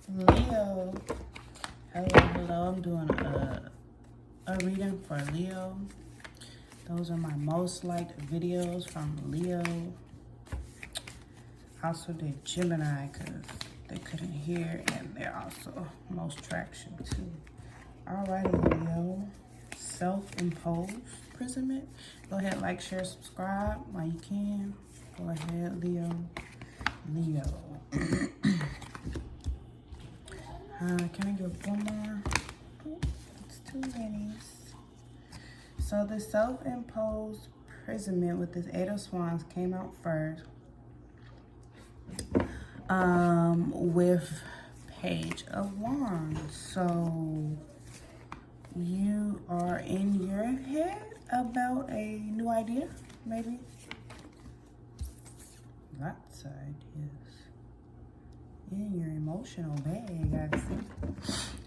Leo. Hello. I'm doing a reading for Leo. Those are my most liked videos from Leo. Also did Gemini because they couldn't hear, and they're also most traction too. Alrighty, Leo. Self-imposed imprisonment. Go ahead, like, share, subscribe while you can. Go ahead, Leo. Leo. Can I get one more? It's too many. So the self-imposed imprisonment with this Eight of Swands came out first. With Page of Wands. So you are in your head about a new idea, maybe? Lots of ideas. In your emotional bag, I see.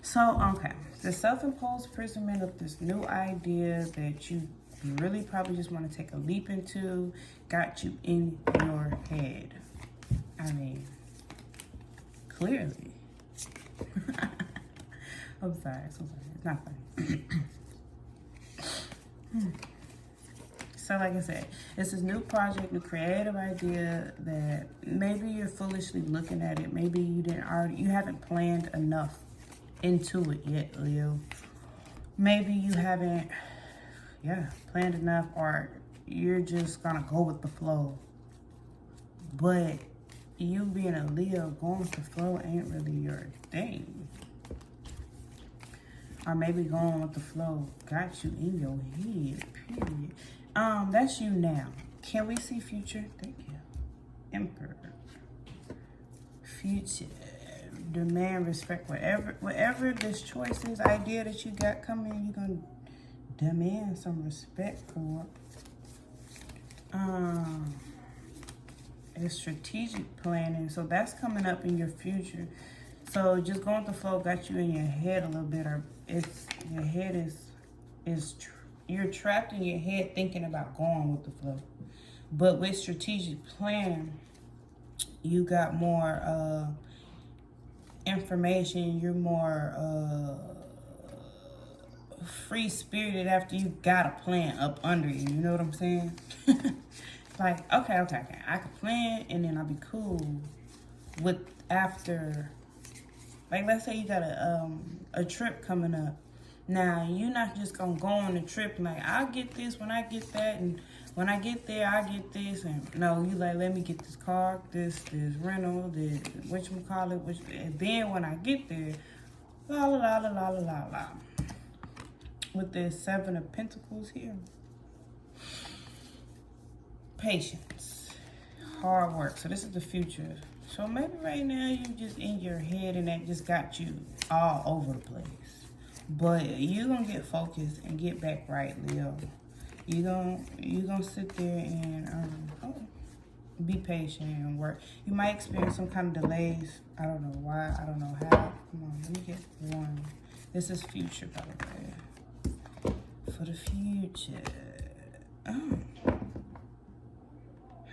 So, okay. The self-imposed imprisonment of this new idea that you really probably just want to take a leap into got you in your head. I mean, clearly. I'm sorry. It's not funny. So like I said, it's this new project, new creative idea that maybe you're foolishly looking at it. Maybe you haven't planned enough into it yet, Leo. Maybe you haven't, planned enough, or you're just gonna go with the flow. But you being a Leo, going with the flow ain't really your thing. Or maybe going with the flow got you in your head, period. That's you now. Can we see future? Thank you. Emperor. Future. Demand respect. Whatever this choice is, idea that you got coming, you're gonna demand some respect for. It's strategic planning. So that's coming up in your future. So just going with the flow got you in your head a little bit, or your head is you're trapped in your head thinking about going with the flow. But with strategic planning, you got more information. You're more free spirited after you got a plan up under you. You know what I'm saying? Like, okay. I can plan, and then I'll be cool with after. Like, let's say you got a trip coming up. Now, you're not just going to go on the trip like, I'll get this when I get that, and when I get there, I get this. And no, you like, let me get this car, this rental, this whatchamacallit, and then when I get there, la la la la la la la. With this Seven of Pentacles here. Patience. Hard work. So this is the future. So maybe right now you just in your head and that just got you all over the place. But you're going to get focused and get back right, Leo. You're gonna sit there and be patient and work. You might experience some kind of delays. I don't know why. I don't know how. Come on, let me get one. This is future, by the way. For the future.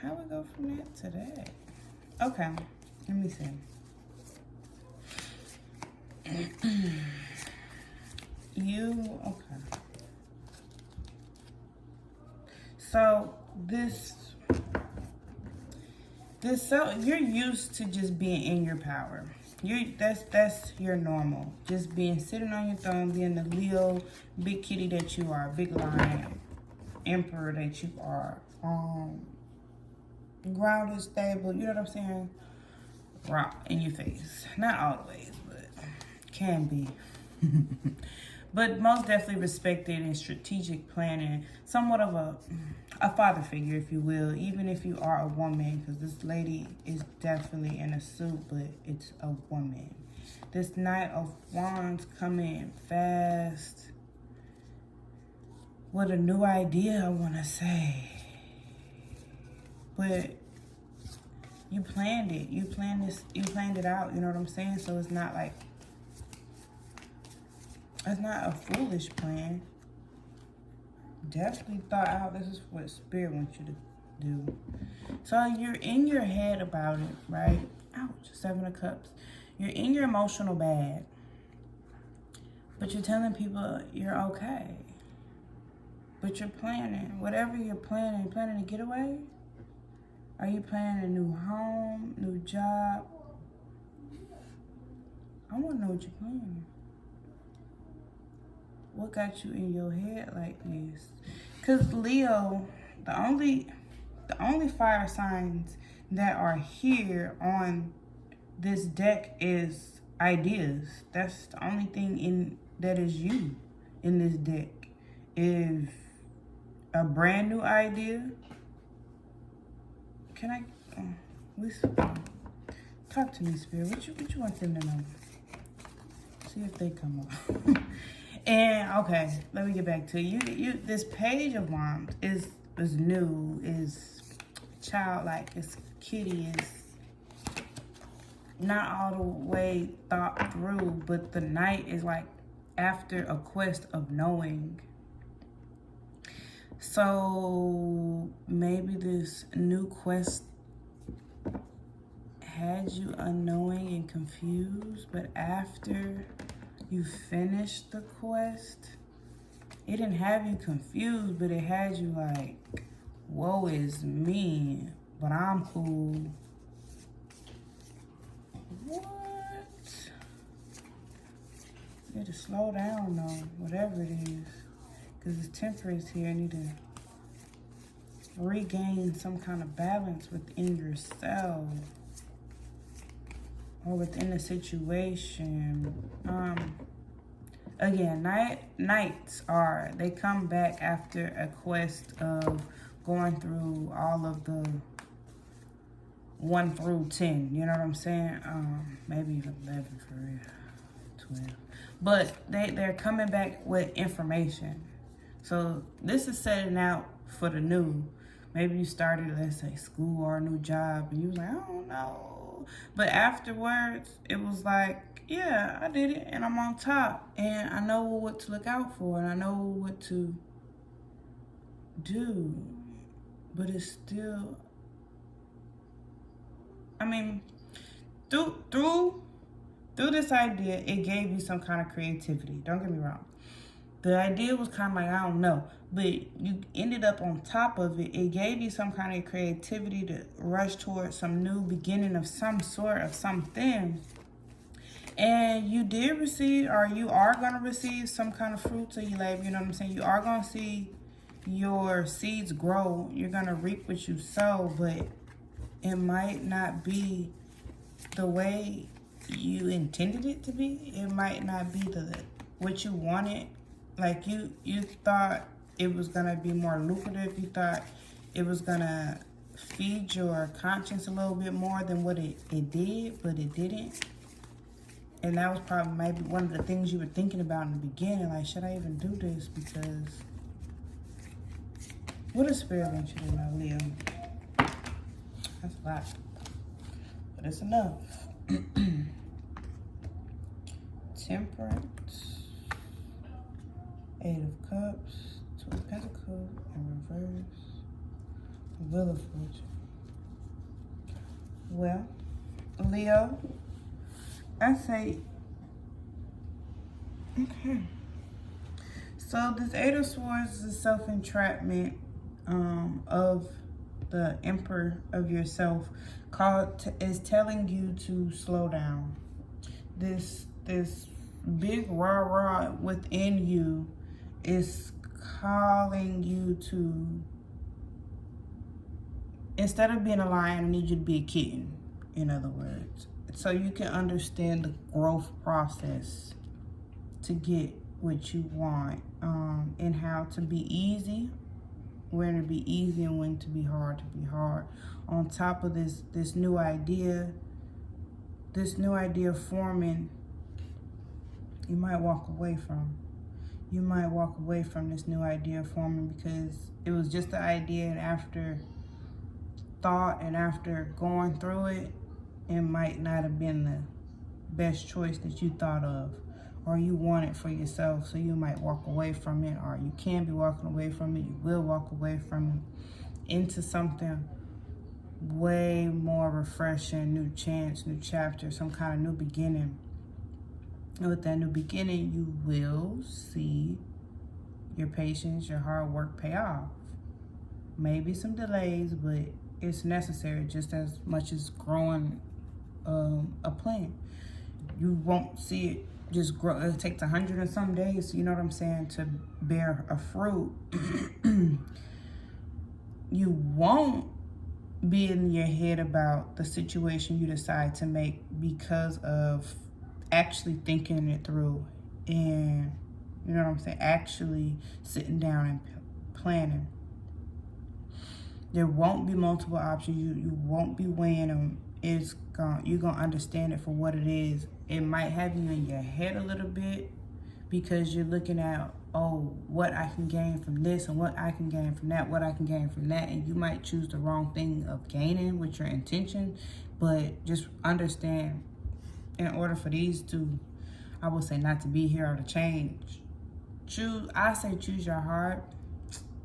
How we go from that to that? Okay, let me see. Okay. So you're used to just being in your power. That's your normal. Just sitting on your throne, being the Leo, big kitty that you are, big lion, emperor that you are. Grounded, stable, you know what I'm saying? Rock in your face. Not always, but can be. But most definitely respected in strategic planning. Somewhat of a father figure, if you will, even if you are a woman, because this lady is definitely in a suit, but it's a woman. This Knight of Wands coming fast with a new idea, I want to say. But you planned it. You planned it out, you know what I'm saying? So it's not like, it's not a foolish plan. Definitely thought out, this is what Spirit wants you to do. So you're in your head about it, right? Ouch, Seven of Cups. You're in your emotional bag, but you're telling people you're okay. But you're planning, whatever you're planning a getaway? Are you planning a new home, new job? I want to know what you're planning. What got you in your head like this? Because Leo, the only fire signs that are here on this deck is ideas. That's the only thing in that is you in this deck. Is a brand new idea. Can I talk to me, Spirit? What you want them to know? See if they come up. And okay, let me get back to you. This Page of Wands is new, is childlike, it's kitty, is not all the way thought through, but the Knight is like after a quest of knowing. So maybe this new quest had you unknowing and confused, but after you finished the quest, it didn't have you confused, but it had you like, woe is me, but I'm cool. What? You need to slow down though, whatever it is. Because this Temperance here, I need to regain some kind of balance within yourself. Or within the situation. Again, Knights they come back after a quest of going through all of the 1 through 10. You know what I'm saying? Maybe even 11 for real. 12. But they're coming back with information. So this is setting out for the new. Maybe you started, let's say, school or a new job, and you was like, I don't know. But afterwards, it was like, yeah, I did it, and I'm on top, and I know what to look out for, and I know what to do. But it's still, I mean, through this idea, it gave you some kind of creativity. Don't get me wrong. The idea was kind of like, I don't know, but you ended up on top of it. It gave you some kind of creativity to rush towards some new beginning of some sort of something. And you did receive, or you are going to receive some kind of fruits of your labor. You know what I'm saying? You are going to see your seeds grow. You're going to reap what you sow, but it might not be the way you intended it to be. It might not be what you wanted. Like you thought it was gonna be more lucrative. You thought it was gonna feed your conscience a little bit more than what it did, but it didn't. And that was probably maybe one of the things you were thinking about in the beginning. Like, should I even do this? Because what does Spirit want you to know, Leo? That's a lot, but it's enough. Temperance. 8 of Cups, 2 of Pentacles, in reverse, Wheel of Fortune. Well, Leo, I say, okay. So this 8 of Swords is a self-entrapment of the Emperor of yourself, is telling you to slow down. This big rah-rah within you is calling you to, instead of being a lion, I need you to be a kitten, in other words. So you can understand the growth process to get what you want, and how to be easy, when to be easy and when to be hard. On top of this new idea forming, you might walk away from. You might walk away from this new idea forming because it was just the idea, and after thought and after going through it, it might not have been the best choice that you thought of or you wanted for yourself. So you might walk away from it, or you can be walking away from it. You will walk away from it into something way more refreshing, new chance, new chapter, some kind of new beginning. And with that new beginning, you will see your patience, your hard work pay off. Maybe some delays, but it's necessary just as much as growing a plant. You won't see it just grow. It takes 100 and some days, you know what I'm saying, to bear a fruit. You won't be in your head about the situation you decide to make because of actually thinking it through and, you know what I'm saying, actually sitting down and planning. There won't be multiple options. You won't be weighing them. You're gonna understand it for what it is. It might have you in your head a little bit because you're looking at, oh, what I can gain from this and what I can gain from that, what I can gain from that, and you might choose the wrong thing of gaining with your intention. But just understand, in order for these to, I would say, not to be here or to change, choose your heart.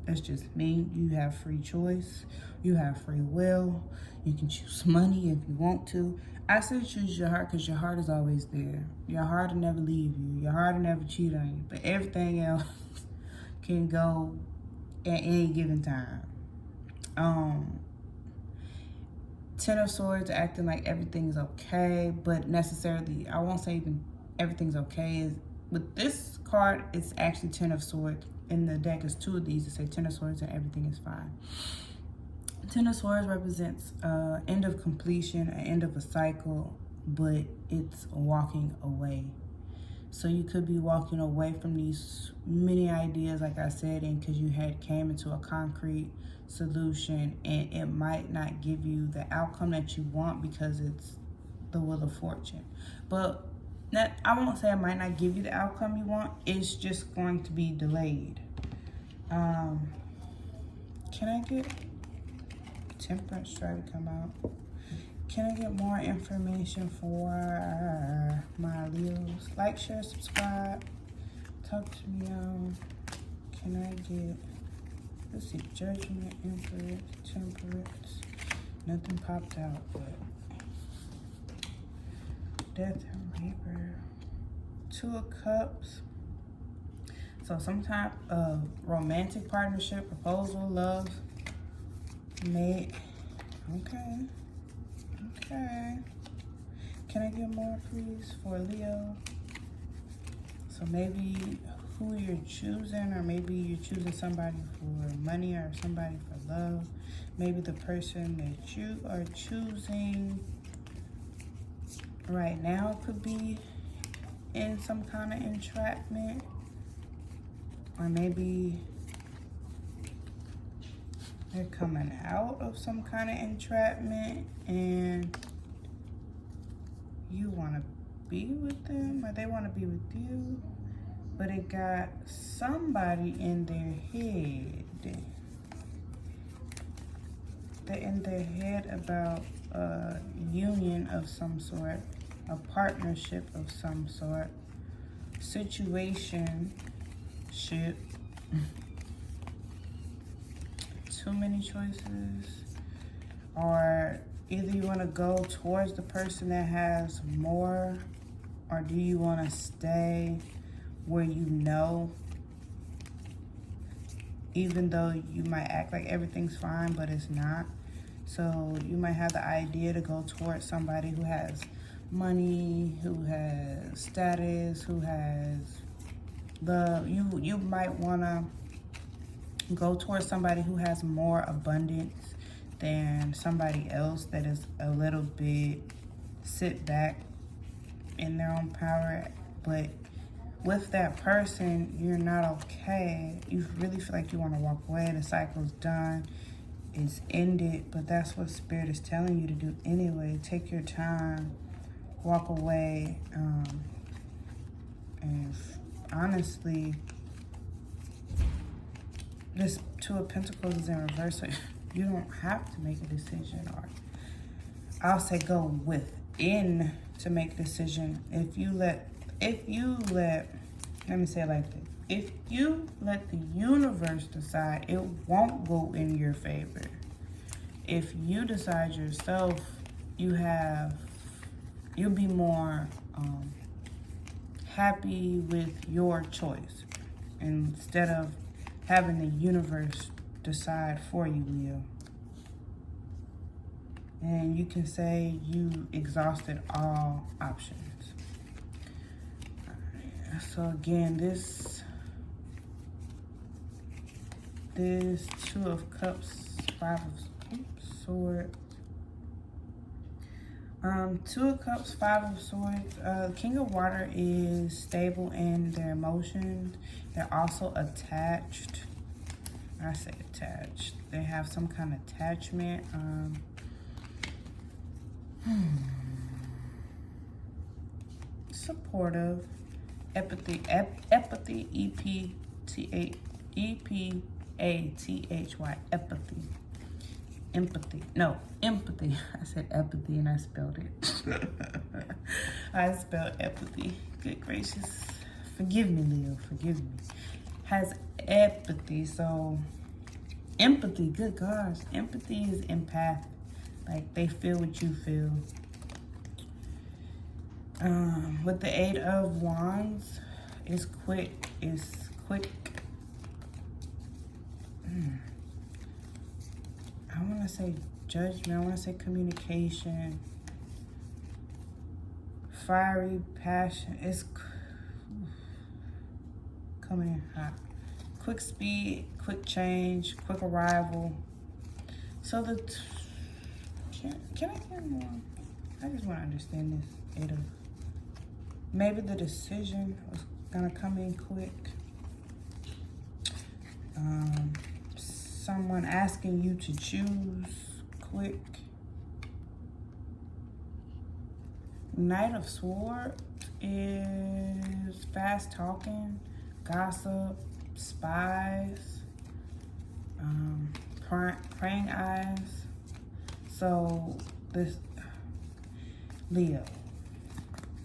That's just me. You have free choice. You have free will. You can choose money if you want to. I say choose your heart because your heart is always there. Your heart will never leave you. Your heart will never cheat on you. But everything else can go at any given time. Ten of Swords acting like everything's okay, but necessarily, I won't say even everything's okay. With this card, it's actually Ten of Swords. In the deck is two of these that say Ten of Swords and everything is fine. Ten of Swords represents end of completion, an end of a cycle, but it's walking away. So you could be walking away from these many ideas, like I said, and because you had came into a concrete solution, and it might not give you the outcome that you want because it's the Wheel of Fortune. But I won't say it might not give you the outcome you want. It's just going to be delayed. Can I get Temperance try to come out? Can I get more information for my Leos? Like, share, subscribe. Talk to me on. Can I get, let's see, Judgment, Emperor, Temperance. Nothing popped out, but Death and Reaper. Two of Cups. So some type of romantic partnership, proposal, love, mate. Okay. Can I get more, please, for Leo? So maybe who you're choosing, or maybe you're choosing somebody for money or somebody for love. Maybe the person that you are choosing right now could be in some kind of entrapment, or maybe they're coming out of some kind of entrapment and you want to be with them, or they want to be with you, but it got somebody in their head. They're in their head about a union of some sort, a partnership of some sort, situationship. Too many choices. Or either you want to go towards the person that has more, or do you want to stay where you know, even though you might act like everything's fine, but it's not. So you might have the idea to go towards somebody who has money, who has status, who has love. You might want to go towards somebody who has more abundance than somebody else that is a little bit sit back in their own power. But with that person, you're not okay. You really feel like you want to walk away. The cycle's done. It's ended. But that's what Spirit is telling you to do anyway. Take your time. Walk away. And honestly, this Two of Pentacles is in reverse. So you don't have to make a decision, or I'll say go within to make a decision. If you let, let me say it like this. If you let the universe decide, it won't go in your favor. if you decide yourself, you'll be more happy with your choice instead of having the universe decide for you, Leo. And you can say you exhausted all options. Right. So again, this Two of Cups, Five of Swords. Two of Cups, Five of Swords. King of Water is stable in their emotions. They're also attached. I say attached. They have some kind of attachment. Supportive. Empathy. Empathy. E-P-A-T-H-Y. Empathy. Empathy. No, empathy. I said empathy and I spelled it. I spelled empathy. Good gracious. Forgive me, Leo. Forgive me. Has empathy. So, empathy. Good gosh. Empathy is empath. Like, they feel what you feel. With the Eight of Wands, it's quick. It's quick. I want to say judgment. I want to say communication. Fiery passion. It's coming in hot. Quick speed, quick change, quick arrival. So can I get more? I just want to understand this. Eight of. Maybe the decision was gonna come in quick. Someone asking you to choose quick. Knight of Swords is fast talking, gossip, spies, praying eyes. So this Leo,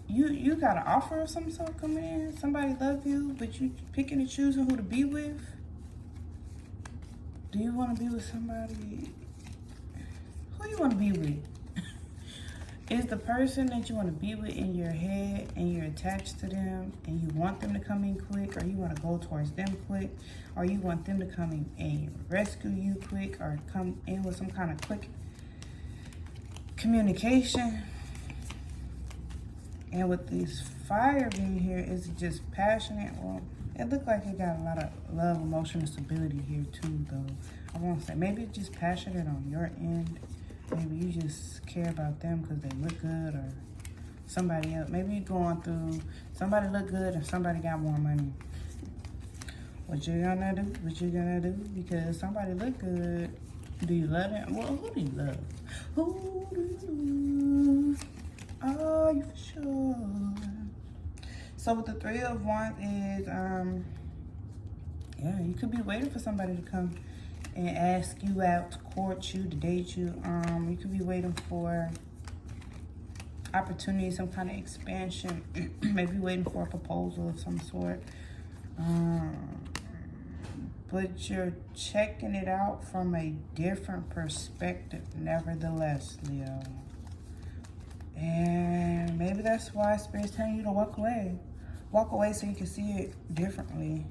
you got an offer of some sort coming in. Somebody love you, but you picking and choosing who to be with. Do you want to be with somebody? Who you want to be with? Is the person that you want to be with in your head and you're attached to them and you want them to come in quick, or you want to go towards them quick, or you want them to come in and rescue you quick, or come in with some kind of quick communication? And with this fire being here, is it just passionate? Well, it looked like it got a lot of love, emotional stability here too, though. I won't say. Maybe it's just passionate on your end. Maybe you just care about them because they look good, or somebody else. Maybe you're going through, somebody look good and somebody got more money. What you gonna do? What you gonna do? Because somebody look good. Do you love them? Well, who do you love? Who do you love? Are you for sure? So with the Three of Wands is, yeah, you could be waiting for somebody to come and ask you out, to court you, to date you. You could be waiting for opportunity, some kind of expansion. Maybe waiting for a proposal of some sort. But you're checking it out from a different perspective, nevertheless, Leo. And maybe that's why Spirit's telling you to walk away. Walk away so you can see it differently.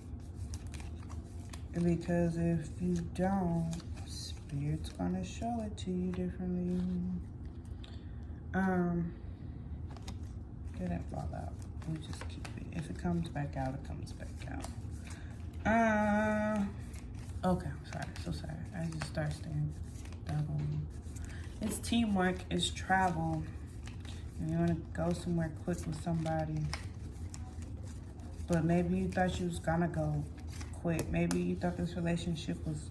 Because if you don't, Spirit's gonna show it to you differently. It didn't fall out. We'll just keep it. If it comes back out, it comes back out. Okay, I'm sorry. So sorry. I just start staring down on you. It's teamwork. It's travel. And you want to go somewhere quick with somebody. But maybe you thought you was gonna go quick. Maybe you thought this relationship was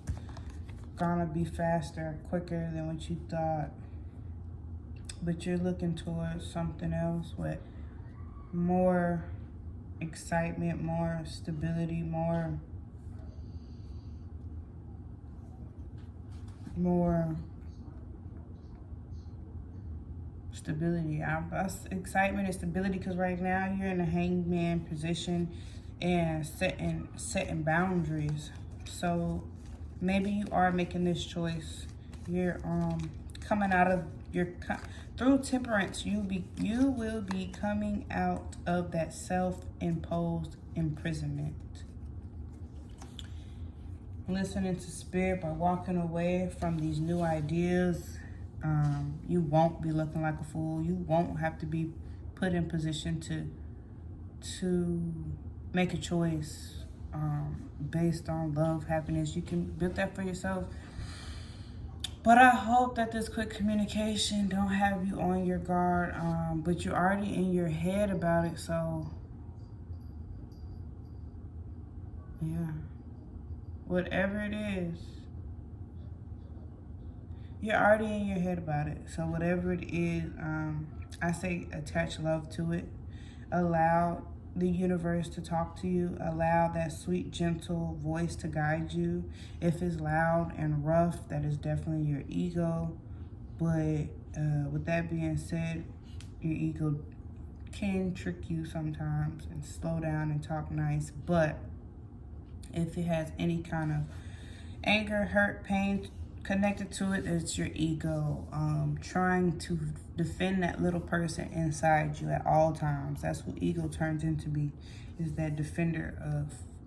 gonna be faster, quicker than what you thought. But you're looking towards something else with more excitement, more stability, more stability. Excitement and stability, because right now you're in a hangman position and setting boundaries. So maybe you are making this choice You're coming out of through temperance. You will be coming out of that self-imposed imprisonment. Listening to spirit by walking away from these new ideas. You won't be looking like a fool. You won't have to be put in position to make a choice based on love, happiness. You can build that for yourself. But I hope that this quick communication don't have you on your guard. But you're already in your head about it, so yeah. Whatever it is, you're already in your head about it. So whatever it is, I say attach love to it. Allow the universe to talk to you. Allow that sweet, gentle voice to guide you. If it's loud and rough, that is definitely your ego. But with that being said, your ego can trick you sometimes and slow down and talk nice. But if it has any kind of anger, hurt, pain connected to it, it's your ego trying to defend that little person inside you at all times. That's what ego turns into be, is that defender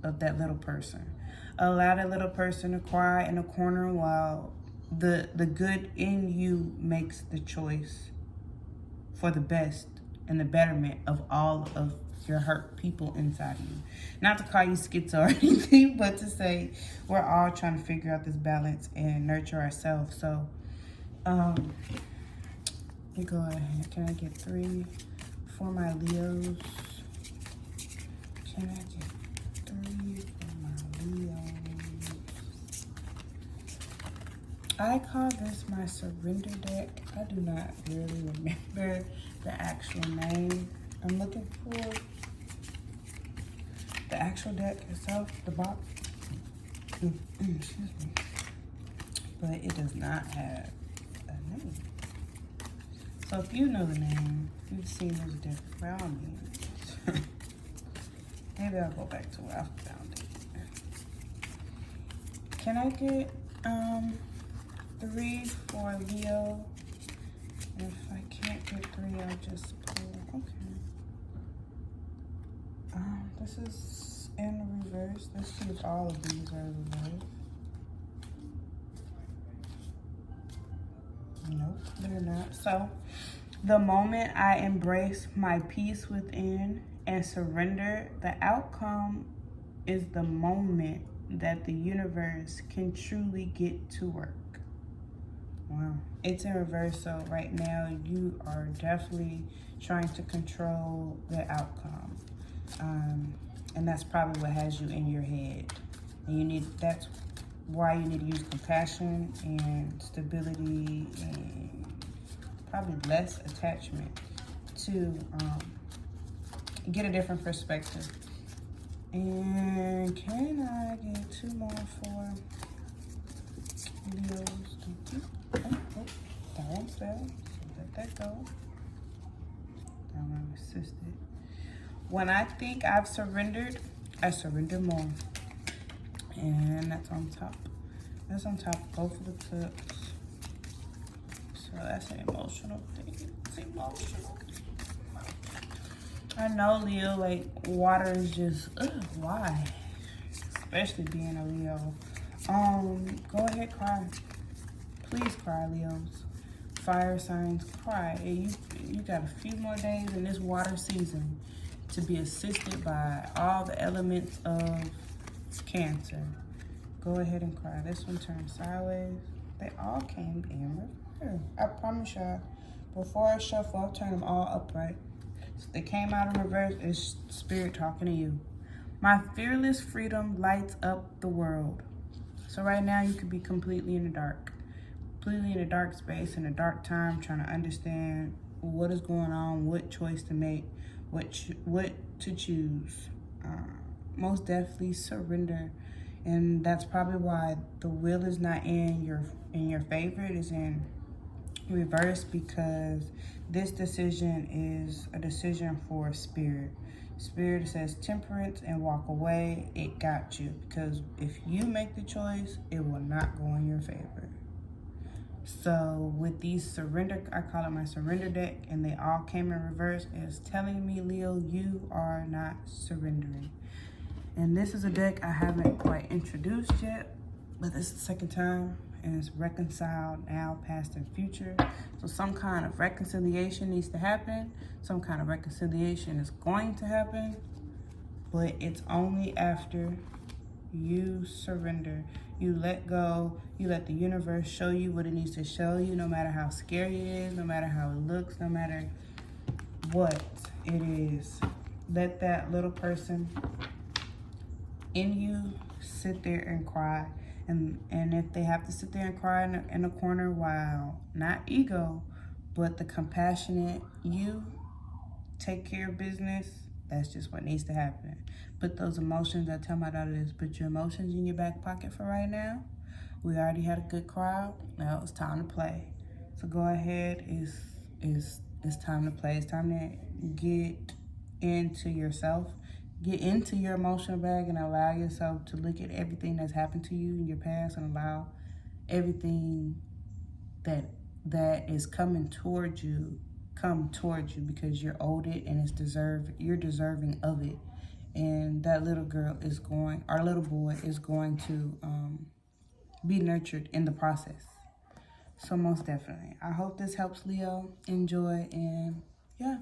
of that little person. Allow that little person to cry in a corner while the good in you makes the choice for the best and the betterment of all of your hurt people inside of you. Not to call you schizo or anything, but to say we're all trying to figure out this balance and nurture ourselves. So, let me go ahead. Can I get 3 for my Leos? Can I get 3 for my Leos? I call this my surrender deck. I do not really remember the actual name. I'm looking for the actual deck itself, the box. Excuse me. But it does not have a name. So if you know the name, you've seen this deck, by all means. Maybe I'll go back to where I found it. Can I get 3 for Leo? If I can't get 3, I'll just pull. Okay. This is in reverse. Let's see if all of these are reversed. Nope, they're not. So, the moment I embrace my peace within and surrender, the outcome is the moment that the universe can truly get to work. Wow. It's in reverse, so right now you are definitely trying to control the outcome. And that's probably what has you in your head. And that's why you need to use compassion and stability and probably less attachment to get a different perspective. And can I get 2 more for Leos? Oh, that one fell, so let that go. That one assisted. When I think I've surrendered, I surrender more. And that's on top. That's on top of both of the cups. So that's an emotional thing. It's emotional. I know, Leo, like, water is just, why? Especially being a Leo. Go ahead, cry. Please cry, Leos. Fire signs, cry. You got a few more days in this water season to be assisted by all the elements of Cancer. Go ahead and cry. This one turned sideways. They all came in reverse. I promise y'all, before I shuffle, I'll turn them all upright. So they came out in reverse. It's spirit talking to you. My fearless freedom lights up the world. So right now you could be completely in the dark. Completely in a dark space, in a dark time, trying to understand what is going on, what choice to make, what to choose. Most definitely surrender. And that's probably why the wheel is not in your favor. It is in reverse, because this decision is a decision for spirit. Spirit says temperance and walk away. It got you, because if you make the choice, it will not go in your favor. So with these surrender, I call it my surrender deck, and they all came in reverse. It's telling me, Leo, you are not surrendering. And this is a deck I haven't quite introduced yet, but this is the second time, and it's reconciled now, past, and future. So some kind of reconciliation needs to happen. Some kind of reconciliation is going to happen, but it's only after you surrender. You let go. You let the universe show you what it needs to show you, no matter how scary it is, no matter how it looks, no matter what it is. Let that little person in you sit there and cry. And if they have to sit there and cry in a corner, while not ego, but the compassionate you take care of business, that's just what needs to happen. Put those emotions, I tell my daughter this, put your emotions in your back pocket for right now. We already had a good crowd. Now it's time to play. So go ahead, it's time to play. It's time to get into yourself. Get into your emotional bag and allow yourself to look at everything that's happened to you in your past, and allow everything that is coming towards you come towards you, because you're owed it and you're deserving of it. And that little girl is going, our little boy is going to be nurtured in the process. So most definitely, I hope this helps, Leo. Enjoy, and yeah.